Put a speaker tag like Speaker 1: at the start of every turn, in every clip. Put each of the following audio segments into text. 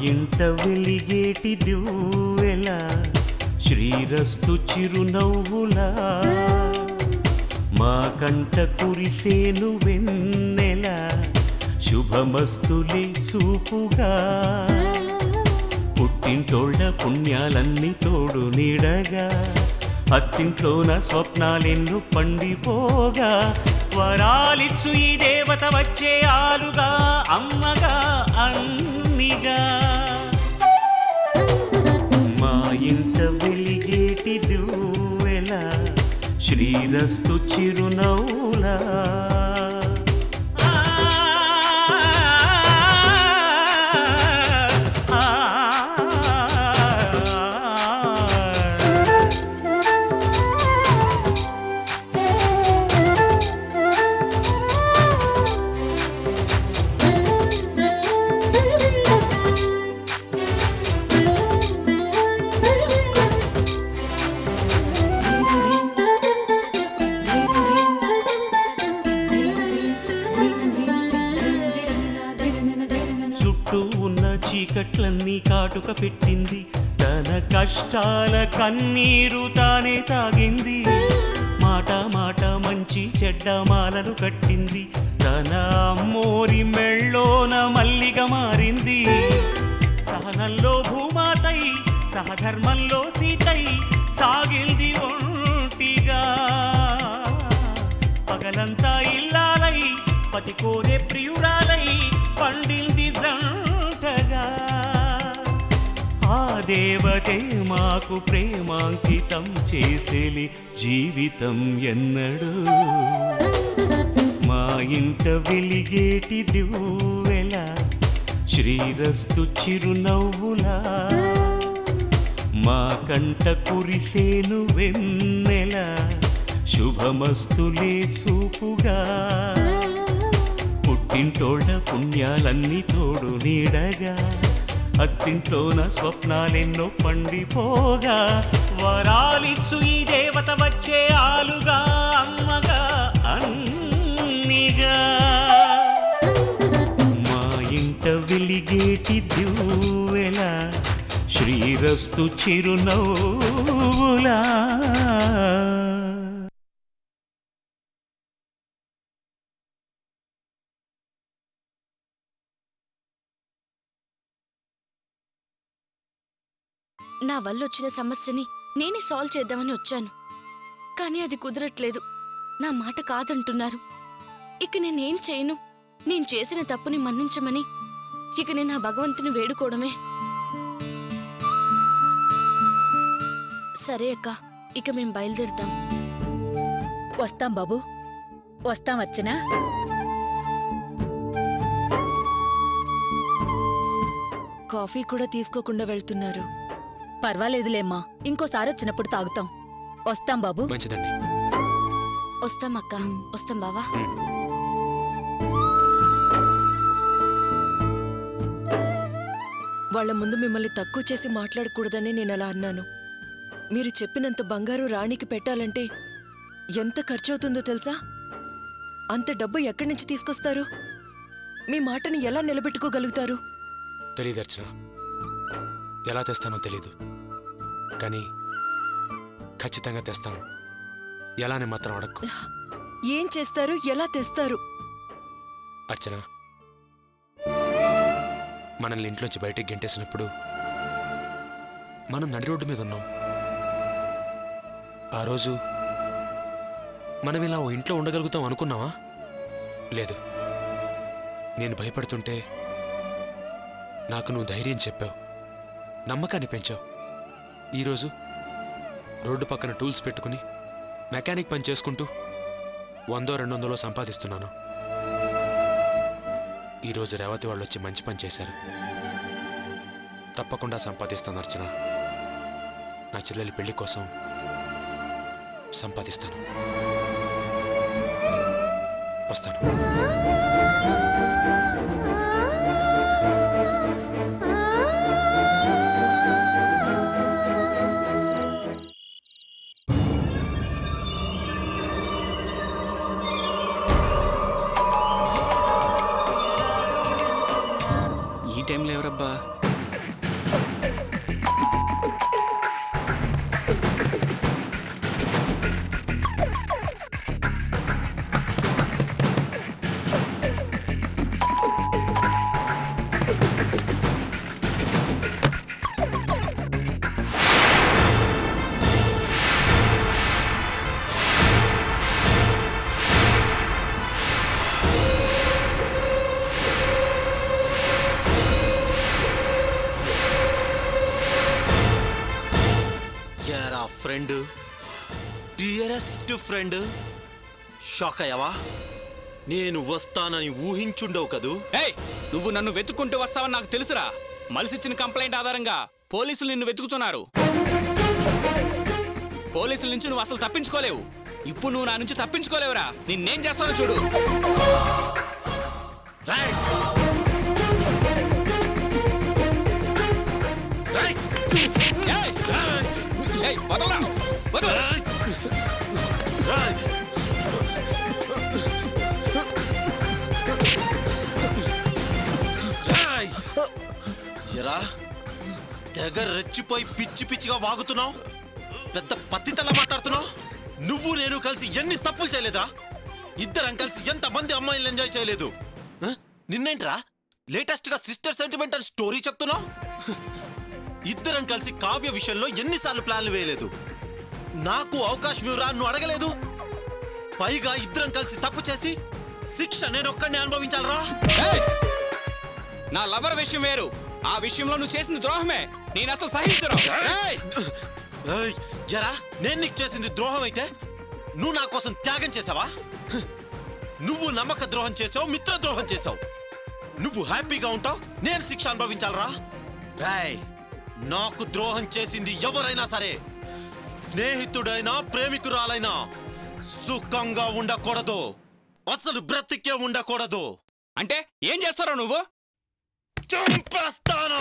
Speaker 1: ఇంట వెలిగేటి దివ్వెలా శ్రీరస్తు చిరునవ్వులా మా కంట కురిసేను వెన్నెలా శుభమస్తులే చూపుగా పుట్టింటోళ్ళ పుణ్యాలన్నీ తోడు నీడగా అత్తింట్లోన స్వప్నాలెన్ను పండిపోగా వరాలిచ్చు ఈ దేవత వచ్చే ఆలుగా అమ్మగా అన్నిగా మా ఇంట వెలిగేటి దివ్వెలా శ్రీరస్తు చిరునవ్వులా చీకట్లన్నీ కాటుక పెట్టింది తన కష్టాల కన్నీరు తానే తాగింది మాట మాట మంచి చెడ్డ మాలలు కట్టింది తన అమ్మోరి మెళ్ళోన మల్లిగా మారింది సహనంలో భూమాతై సహధర్మంలో సీతై సాగింది ఒంటిగా పగలంతా ఇల్లాలై పతి కోరే ప్రియురాలై పండింది జంటగా ఆ దేవతే మాకు ప్రేమాంకితం చేసేలి జీవితం ఎన్నడు మా ఇంట వెలిగేటి దివ్వెలా శ్రీరస్తు చిరునవ్వులా మా కంట కురిసేను వెన్నెలా శుభమస్తులే చూపుగా పుట్టింటోళ్ళ పుణ్యాలన్నీ తోడు నీడగా అత్తింట్లోన స్వప్నాలెన్నో పండిపోగా వరాలిచ్చు ఈ దేవత వచ్చే ఆలుగా అమ్మగా అన్నిగా మా ఇంట వెలిగేటి దివ్వెలా శ్రీరస్తు చిరునవ్వులా
Speaker 2: నా వల్ల వచ్చిన సమస్యని నేనే సాల్వ్ చేద్దామని వచ్చాను కానీ అది కుదరట్లేదు నా మాట కాదంటున్నారు ఇక నేనేం చేయను నేను చేసిన తప్పుని మన్నించమని ఇక నేను ఆ భగవంతుని వేడుకోవడమే సరే అక్క ఇక మేం బయలుదేరుతాం
Speaker 3: వస్తాం బాబు వస్తాం అర్చనా
Speaker 4: కాఫీ కూడా తీసుకోకుండా వెళ్తున్నారు
Speaker 3: పర్వాలేదులేమ్మా ఇంకోసారి వచ్చినప్పుడు తాగుతాం వస్తాం బాబు
Speaker 5: మంచిదండి
Speaker 2: వస్తాం అక్క వస్తాం బావా
Speaker 4: వాళ్ల ముందు మిమ్మల్ని తక్కువ చేసి మాట్లాడకూడదని నేను అలా అన్నాను మీరు చెప్పినంత బంగారు రాణికి పెట్టాలంటే ఎంత ఖర్చవుతుందో తెలుసా అంత డబ్బు ఎక్కడి నుంచి తీసుకొస్తారు మీ మాటని ఎలా నిలబెట్టుకోగలుగుతారు
Speaker 5: తెలీదు అర్చన ఎలా తెస్తానో తెలీదు కానీ ఖచ్చితంగా తెస్తాను ఎలానే మాత్రం అడక్కు
Speaker 4: ఏం చేస్తారు ఎలా తెస్తారు
Speaker 5: అర్చన మనల్ని ఇంట్లోంచి బయటికి గెంటేసినప్పుడు మనం నడి రోడ్డు మీద ఉన్నాం ఆ రోజు మనం ఇలా ఓ ఇంట్లో ఉండగలుగుతాం అనుకున్నావా లేదు నేను భయపడుతుంటే నాకు నువ్వు ధైర్యం చెప్పావు నమ్మకాన్ని పెంచావు ఈరోజు రోడ్డు పక్కన టూల్స్ పెట్టుకుని మెకానిక్ పని చేసుకుంటూ 100-200 సంపాదిస్తున్నాను ఈరోజు రేవతి వాళ్ళు వచ్చి మంచి పని చేశారు తప్పకుండా సంపాదిస్తాను అర్చన నా చెల్లెలి పెళ్లి కోసం సంపాదిస్తాను. వస్తాను.
Speaker 6: ఈ టైంలో ఎవరబ్బా?
Speaker 7: ఫ్రెండ్, డియరెస్ట్ ఫ్రెండ్, షాక్ అయ్యావా? నేను వస్తానని ఊహించుండవు కదూ.
Speaker 6: ఏయ్, నువ్వు నన్ను వెతుక్కుంటూ వస్తావని నాకు తెలుసురా. మలిసిచ్చిన కంప్లైంట్ ఆధారంగా పోలీసులు నిన్ను వెతుకుతున్నారు. పోలీసుల నుంచి నువ్వు అసలు తప్పించుకోలేవు. ఇప్పుడు నువ్వు నా నుంచి తప్పించుకోలేవురా. నిన్నేం చేస్తానో చూడు.
Speaker 7: ఎరా, తెగ రెచ్చిపోయి పిచ్చి పిచ్చిగా వాగుతున్నావు. పెద్ద పత్తితలా మాట్లాడుతున్నావు. నువ్వు నేను కలిసి ఎన్ని తప్పులు చేయలేదా? ఇద్దరం కలిసి ఎంతమంది అమ్మాయిలు ఎంజాయ్ చేయలేదు. నిన్నేంట్రా లేటెస్ట్ గా సిస్టర్ సెంటిమెంట్ అని స్టోరీ చెప్తున్నావు? ఇద్దరం కలిసి కావ్య విషయంలో ఎన్నిసార్లు ప్లాన్లు వేయలేదు. నాకు అవకాశం ఇవ్వరా నువ్వు అడగలేదు. పైగా ఇద్దరం కలిసి తప్పు చేసి శిక్ష నేను ఒక్కడిని అనుభవించాలరా?
Speaker 6: నా లవర్ విషయం వేరు. ఆ విషయంలో నువ్వు చేసిన ద్రోహమే. నేను అసలు సహించను.
Speaker 7: ఎరా, నేను నీకు చేసింది ద్రోహం అయితే నువ్వు నా కోసం త్యాగం చేసావా? నువ్వు నమ్మక ద్రోహం చేసావు, మిత్ర ద్రోహం చేసావు. నువ్వు హ్యాపీగా ఉంటావు, నేను శిక్ష అనుభవించాలరా? రాయ్, నాకు ద్రోహం చేసింది ఎవరైనా సరే, స్నేహితుడైనా ప్రేమికురాలైనా సుఖంగా ఉండకూడదు. అసలు బ్రతికే ఉండకూడదు.
Speaker 6: అంటే ఏం చేస్తారో నువ్వు?
Speaker 7: చంపేస్తాను.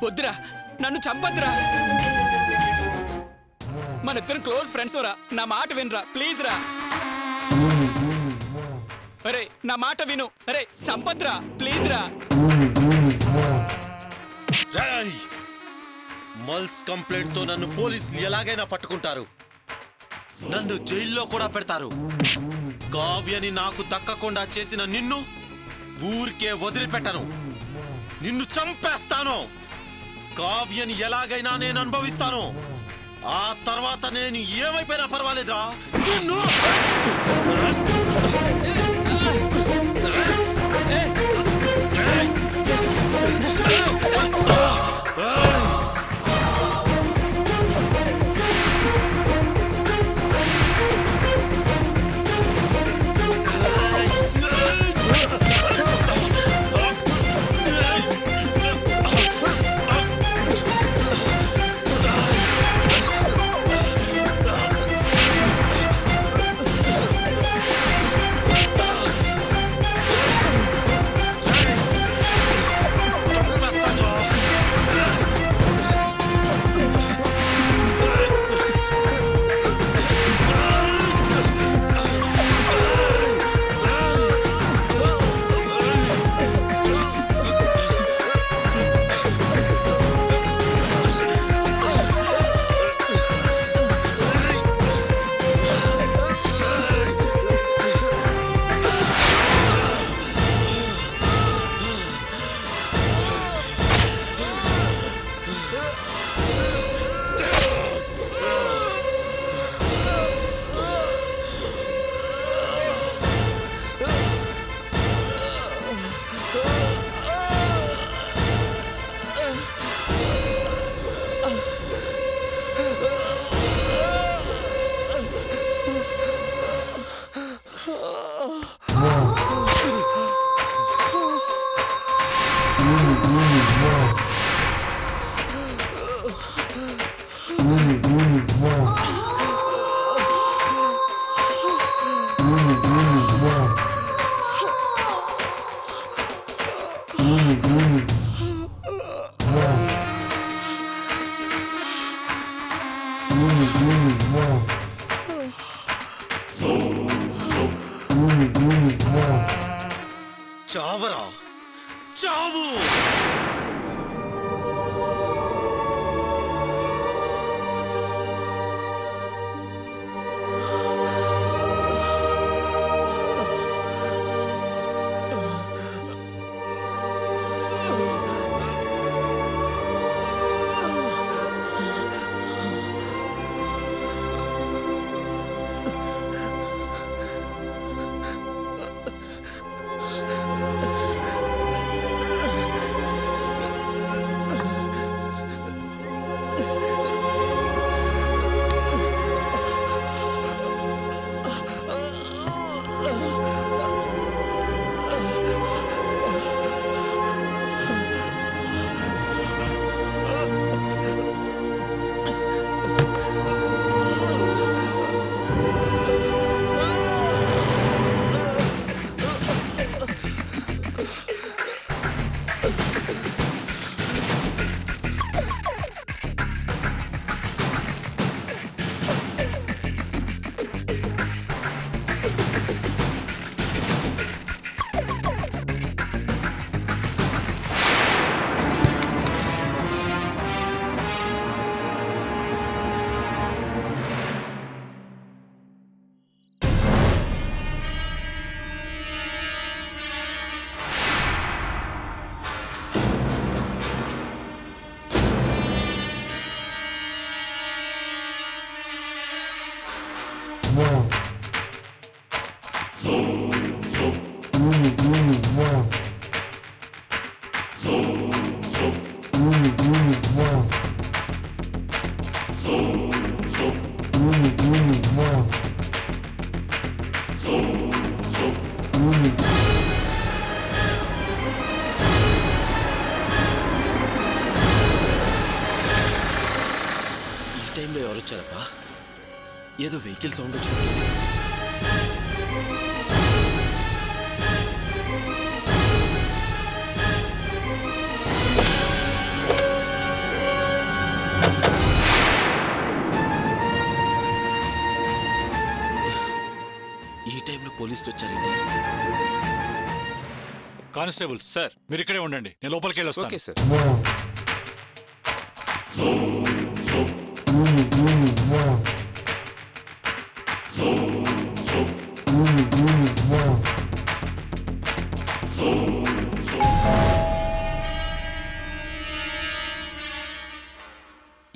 Speaker 6: వద్దురా, నన్ను చంపద్దురా. మన ఇద్దరం క్లోజ్ ఫ్రెండ్స్ రా. నా మాట వినరా ప్లీజ్ రా. అరే నా మాట విను. అరే చంపద్దురా ప్లీజ్ రా.
Speaker 7: మల్స్ కంప్లైంట్ తో నన్ను పోలీసులు ఎలాగైనా పట్టుకుంటారు. నన్ను జైల్లో కూడా పెడతారు. కావ్యని నాకు దక్కకుండా చేసిన నిన్ను ఊరికే వదిలిపెట్టను. నిన్ను చంపేస్తాను. కావ్యని ఎలాగైనా నేను అనుభవిస్తాను. ఆ తర్వాత నేను ఏమైపోయినా పర్వాలేదురా. చావరా చావు. ఈ టైంలో ఎవరు వచ్చారప్పా? ఏదో వెహికల్ సౌండ్ వచ్చినట్టుంది. ఈ టైంలో పోలీసులు వచ్చారండి.
Speaker 8: కానిస్టేబుల్ సార్, మీరు ఇక్కడే ఉండండి, నేను లోపలికి వెళ్ళి వస్తాను.
Speaker 6: Okay sir.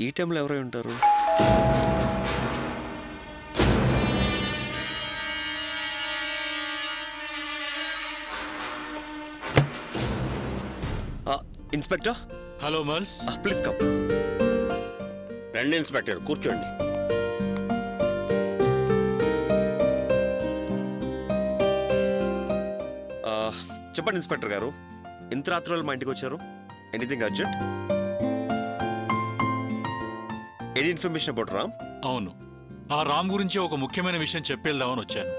Speaker 9: ఈ టైంలో ఎవరై ఉంటారు? ఇన్స్పెక్టర్.
Speaker 8: Hello మల్స్,
Speaker 9: please come.
Speaker 10: రండి ఇన్స్పెక్టర్, కూర్చోండి.
Speaker 9: చెప్పండి ఇన్స్పెక్టర్ గారు, ఇంత రాత్రులు మా ఇంటికి వచ్చారు? Anything urgent? Any information about Ram?
Speaker 8: అవును, ఆ రామ్ గురించి ఒక ముఖ్యమైన విషయం చెప్పేద్దామని వచ్చాను.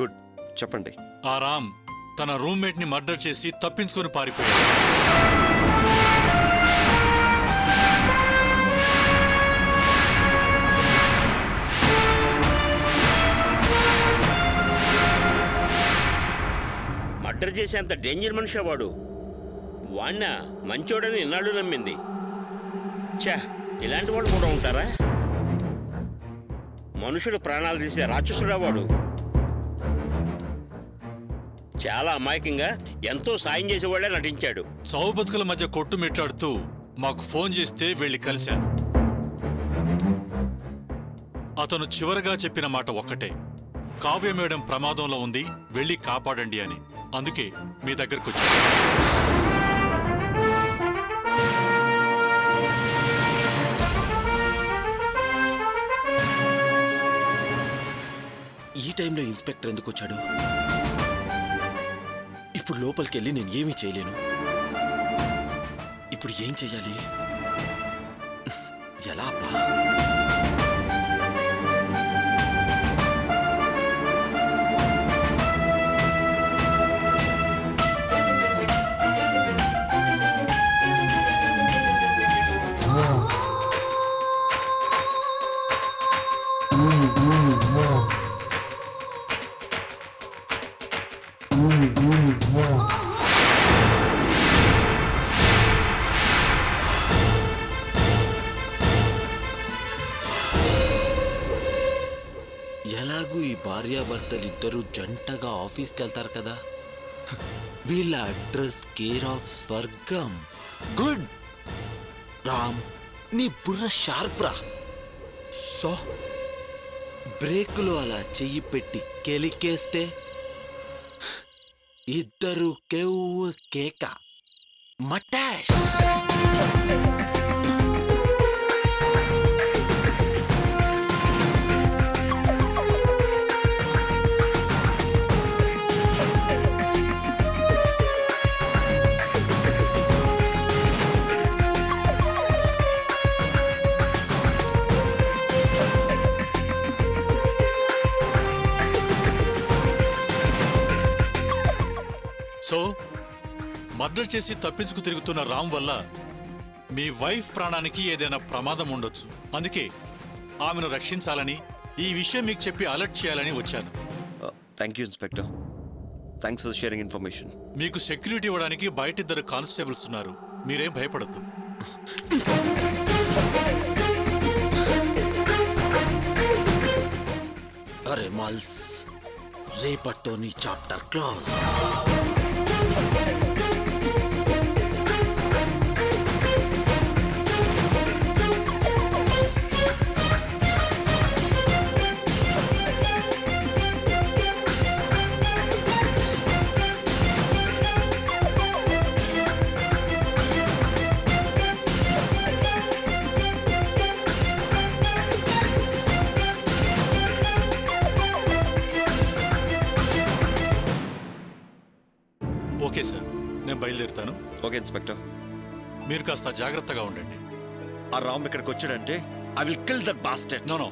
Speaker 9: గుడ్, చెప్పండి.
Speaker 8: ఆ రామ్ తన రూమ్మేట్ ని మర్డర్ చేసి తప్పించుకొని పారిపోయాడు.
Speaker 10: మర్డర్ చేసేంత డేంజర్ మనిషి వాడు. వాణ్ణ మంచోడని ఇన్నాళ్ళు నమ్మింది. ఛా, ఇలాంటి వాళ్ళు కూడా ఉంటారా? మనుషుడు ప్రాణాలు తీసే రాక్షసుడా వాడు. చాలా అమాయకంగా ఎంతో సాయం చేసేవాళ్లే నటించాడు.
Speaker 8: చావు బతుకుల మధ్య కొట్టుమిట్లాడుతూ మాకు ఫోన్ చేస్తే వెళ్ళి కలిశాను. అతను చివరగా చెప్పిన మాట ఒక్కటే, కావ్య మేడం ప్రమాదంలో ఉంది, వెళ్ళి కాపాడండి అని. అందుకే మీ దగ్గరకు వచ్చాను.
Speaker 7: ఈ టైంలో ఇన్స్పెక్టర్ ఎందుకు వచ్చాడు? ఇప్పుడు లోపలికి వెళ్ళి నేను ఏమీ చేయలేను. ఇప్పుడు ఏం చెయ్యాలి? ఎలా అబ్బా? ఎలాగూ ఈ భార్యాభర్తలు ఇద్దరు జంటగా ఆఫీస్కి వెళ్తారు కదా, వీళ్ళ అడ్రస్ కేర్ ఆఫ్ స్వర్గం. గుడ్ రామ్, నీ బుర్ర షార్ప్ రా. సో బ్రేకులో అలా చెయ్యి పెట్టి కెలికేస్తే ఇద్దరు కెవ్వు కేక మటాష్.
Speaker 8: సో మర్డర్ చేసి తప్పించుకు తిరుగుతున్న రామ్ వల్ల మీ వైఫ్ ప్రాణానికి ఏదైనా ప్రమాదం ఉండొచ్చు. అందుకే ఆమెను రక్షించాలని, ఈ విషయం మీకు చెప్పి అలర్ట్ చేయాలని వచ్చాను.
Speaker 9: Thank you inspector. Thanks for sharing information.
Speaker 8: మీకు సెక్యూరిటీ ఇవ్వడానికి బయట ఇద్దరు కానిస్టేబుల్స్ ఉన్నారు, మీరేం భయపడద్దు.
Speaker 7: అరే మల్స్, రేపటితో నీ చాప్టర్ క్లోజ్.
Speaker 8: ఓకే సార్, నేను బయలుదేరుతాను.
Speaker 9: Okay inspector.
Speaker 8: మీరు కాస్త జాగ్రత్తగా ఉండండి.
Speaker 9: ఆ రామ్ ఇక్కడికి వచ్చాడంటే I will kill that bastard.
Speaker 8: No,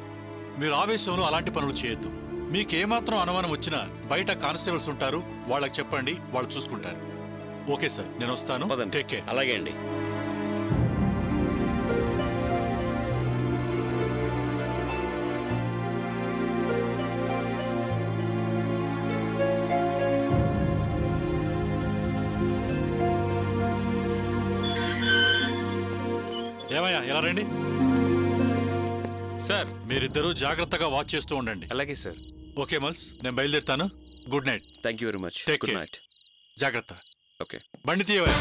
Speaker 8: మీరు ఆవేశంలో అలాంటి పనులు చేయొద్దు. మీకేమాత్రం అనుమానం వచ్చినా బయట కానిస్టేబుల్స్ ఉంటారు, వాళ్ళకి చెప్పండి, వాళ్ళు చూసుకుంటారు. ఓకే సార్, నేను వస్తాను. Take care.
Speaker 10: అలాగే అండి.
Speaker 8: ఏమయ్యా, ఎలా రండి
Speaker 6: సార్.
Speaker 8: మీరిద్దరూ జాగ్రత్తగా వాచ్ చేస్తూ ఉండండి.
Speaker 6: అలాగే సార్.
Speaker 8: ఓకే మల్స్, నేను బయలుదేరుతాను. Good night.
Speaker 9: Thank you very much.
Speaker 8: Take
Speaker 9: good
Speaker 8: care.
Speaker 9: Night.
Speaker 8: జాగ్రత్త.
Speaker 9: ఓకే,
Speaker 8: బండి తీయవయ్యా.